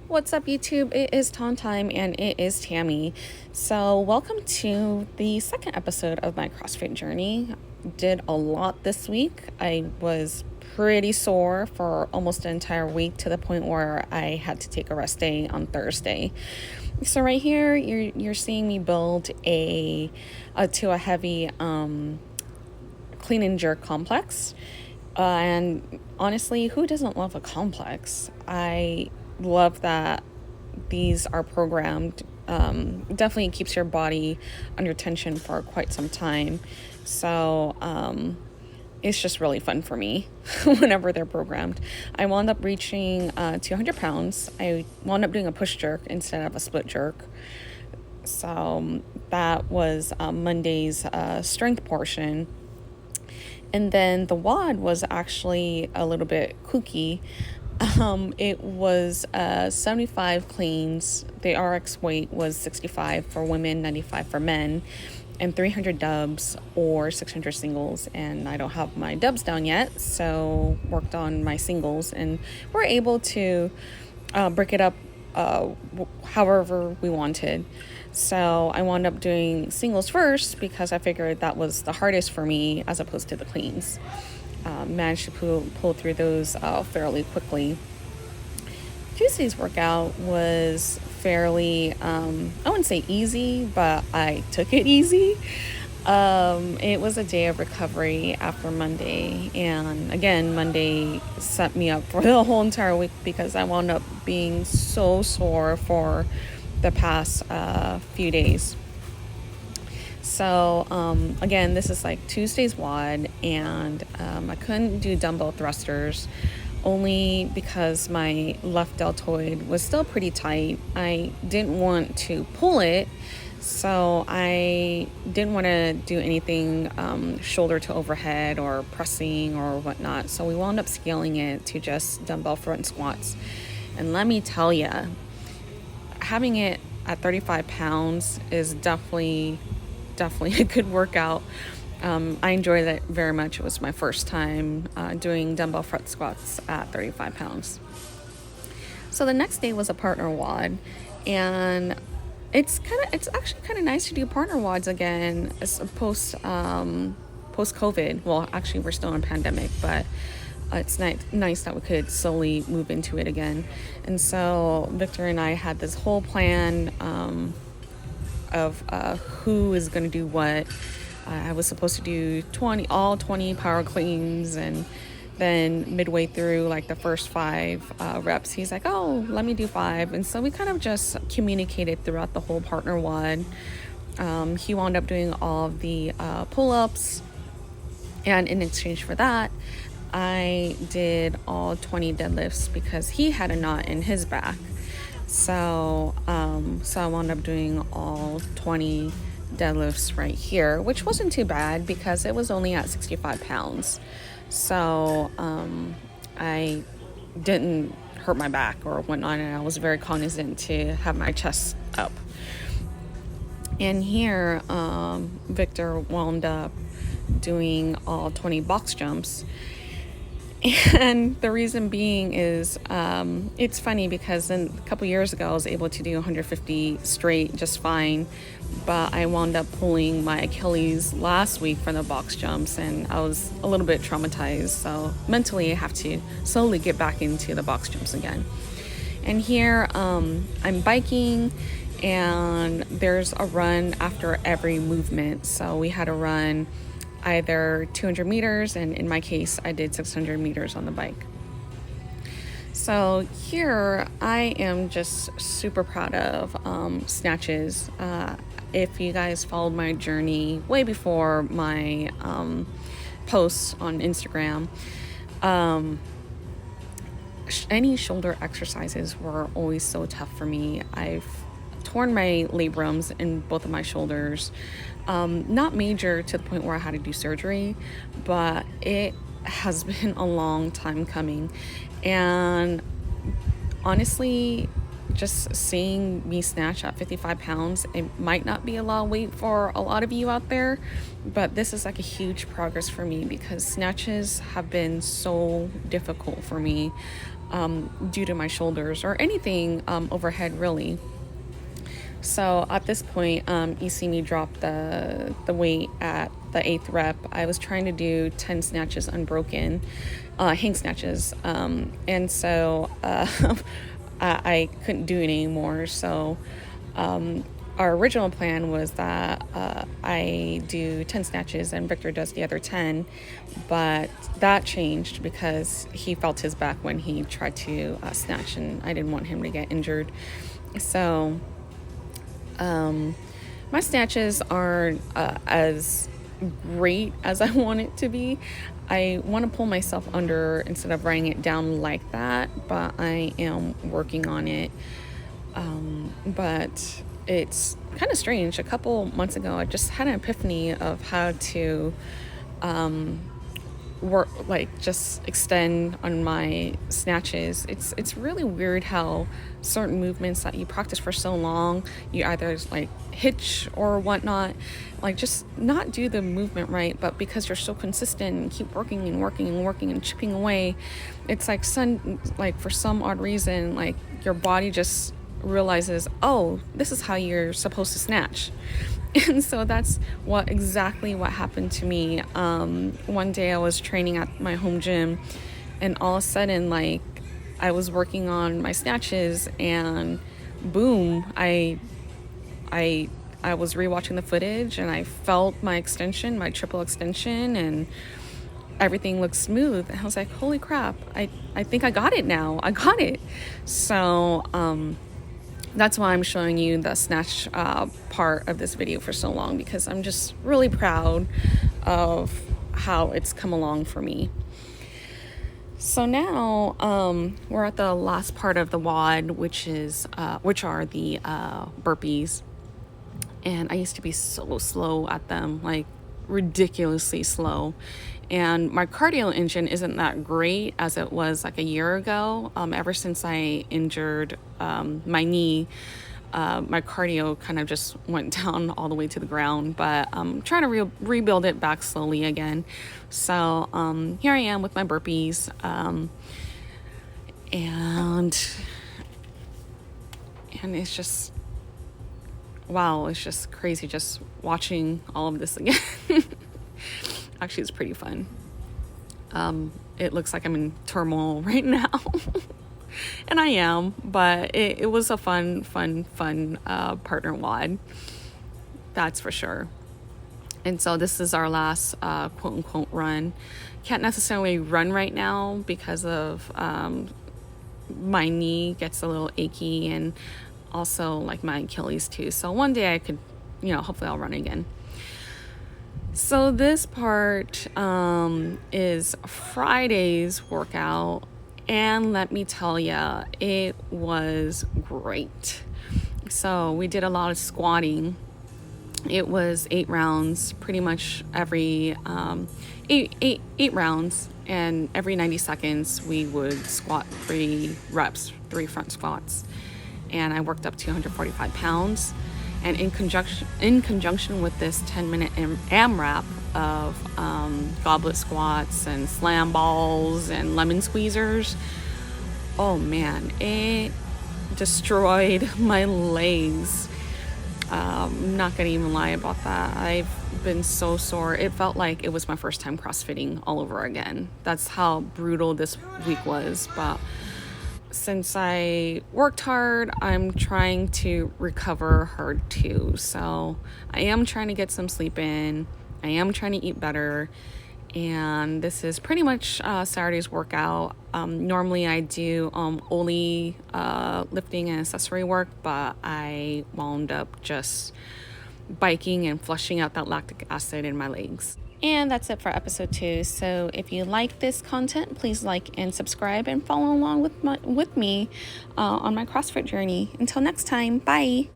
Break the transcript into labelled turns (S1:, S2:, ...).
S1: What's up, YouTube? It is Ton Time and it is Tammy. So, welcome to the second episode of my CrossFit journey. Did a lot this week. I was pretty sore for almost an entire week to the point where I had to take a rest day on Thursday. So, right here, you're seeing me build a heavy clean and jerk complex. And honestly, who doesn't love a complex? I love that these are programmed. Definitely keeps your body under tension for quite some time. So it's just really fun for me whenever they're programmed. I wound up reaching 200 pounds. I wound up doing a push jerk instead of a split jerk. So that was Monday's strength portion. And then the WOD was actually a little bit kooky. It was 75 cleans. The RX weight was 65 for women, 95 for men, and 300 dubs or 600 singles. And I don't have my dubs down yet, so worked on my singles, and we're able to break it up however we wanted. So I wound up doing singles first because I figured that was the hardest for me as opposed to the cleans. Managed to pull through those fairly quickly. Tuesday's workout was fairly, I wouldn't say easy, but I took it easy. It was a day of recovery after Monday, and again, Monday set me up for the whole entire week because I wound up being so sore for the past few days. So again, this is like Tuesday's WOD, and I couldn't do dumbbell thrusters only because my left deltoid was still pretty tight. I didn't want to pull it, so I didn't want to do anything shoulder to overhead or pressing or whatnot. So we wound up scaling it to just dumbbell front squats. And let me tell you, having it at 35 pounds is definitely a good workout. I enjoyed it very much. It was my first time doing dumbbell front squats at 35 pounds. So the next day was a partner WOD, and it's actually kind of nice to do partner WODs again as post COVID. Well, actually, we're still in a pandemic, but it's nice that we could slowly move into it again. And so Victor and I had this whole plan of who is going to do what. I was supposed to do 20 power cleans, and then midway through like the first 5 reps, he's like, oh, let me do 5. And so we kind of just communicated throughout the whole partner WOD. He wound up doing all of the pull-ups, and in exchange for that, I did all 20 deadlifts because he had a knot in his back. So I wound up doing all 20 deadlifts right here, which wasn't too bad because it was only at 65 pounds. So I didn't hurt my back or whatnot, and I was very cognizant to have my chest up. And here, Victor wound up doing all 20 box jumps. And the reason being is it's funny because a couple years ago I was able to do 150 straight just fine, but I wound up pulling my Achilles last week from the box jumps, and I was a little bit traumatized. So mentally I have to slowly get back into the box jumps again. And here I'm biking, and there's a run after every movement. So we had a run either 200 meters, and in my case, I did 600 meters on the bike. So here, I am just super proud of snatches. If you guys followed my journey way before my posts on Instagram, any shoulder exercises were always so tough for me. I've torn my labrums in both of my shoulders. Not major to the point where I had to do surgery, but it has been a long time coming. And honestly, just seeing me snatch at 55 pounds, it might not be a lot of weight for a lot of you out there, but this is like a huge progress for me because snatches have been so difficult for me due to my shoulders or anything overhead really. So at this point, you see me drop the weight at the 8th rep. I was trying to do 10 snatches unbroken, hang snatches, and so I couldn't do it anymore. So our original plan was that I do 10 snatches and Victor does the other 10, but that changed because he felt his back when he tried to snatch, and I didn't want him to get injured. So my snatches aren't as great as I want it to be. I want to pull myself under instead of writing it down like that, but I am working on it. But it's kind of strange. A couple months ago, I just had an epiphany of how to work, like just extend on my snatches. It's really weird how certain movements that you practice for so long, you either like hitch or whatnot, like just not do the movement right, but because you're so consistent and keep working and working and working and chipping away, it's like for some odd reason, like your body just realizes, oh, this is how you're supposed to snatch. And so that's exactly what happened to me. One day I was training at my home gym, and all of a sudden, like, I was working on my snatches, and boom, I was rewatching the footage, and I felt my extension, my triple extension, and everything looked smooth. And I was like, holy crap, I think I got it now. I got it. So that's why I'm showing you the snatch part of this video for so long, because I'm just really proud of how it's come along for me. So now we're at the last part of the WOD, which are the burpees. And I used to be so slow at them, like ridiculously slow. And my cardio engine isn't that great as it was like a year ago. Ever since I injured my knee, my cardio kind of just went down all the way to the ground, but I'm trying to rebuild it back slowly again. So here I am with my burpees, and it's just, wow, it's just crazy just watching all of this again. Actually, it's pretty fun. It looks like I'm in turmoil right now. And I am, but it was a fun partner WOD. That's for sure. And so this is our last quote unquote run. Can't necessarily run right now because of my knee gets a little achy, and also like my Achilles too. So one day I could, hopefully I'll run again. So this part is Friday's workout, and let me tell you, it was great. So we did a lot of squatting. It was 8 rounds, pretty much every eight rounds, and every 90 seconds we would squat 3 reps, 3 front squats, and I worked up to 145 pounds. And in conjunction with this 10-minute AMRAP of goblet squats and slam balls and lemon squeezers, oh man, it destroyed my legs. I'm not gonna even lie about that. I've been so sore. It felt like it was my first time CrossFitting all over again. That's how brutal this week was. But since I worked hard, I'm trying to recover hard too. So I am trying to get some sleep in. I am trying to eat better. And this is pretty much Saturday's workout. Normally I do only lifting and accessory work, but I wound up just biking and flushing out that lactic acid in my legs. And that's it for episode 2. So if you like this content, please like and subscribe and follow along with me on my CrossFit journey. Until next time, bye.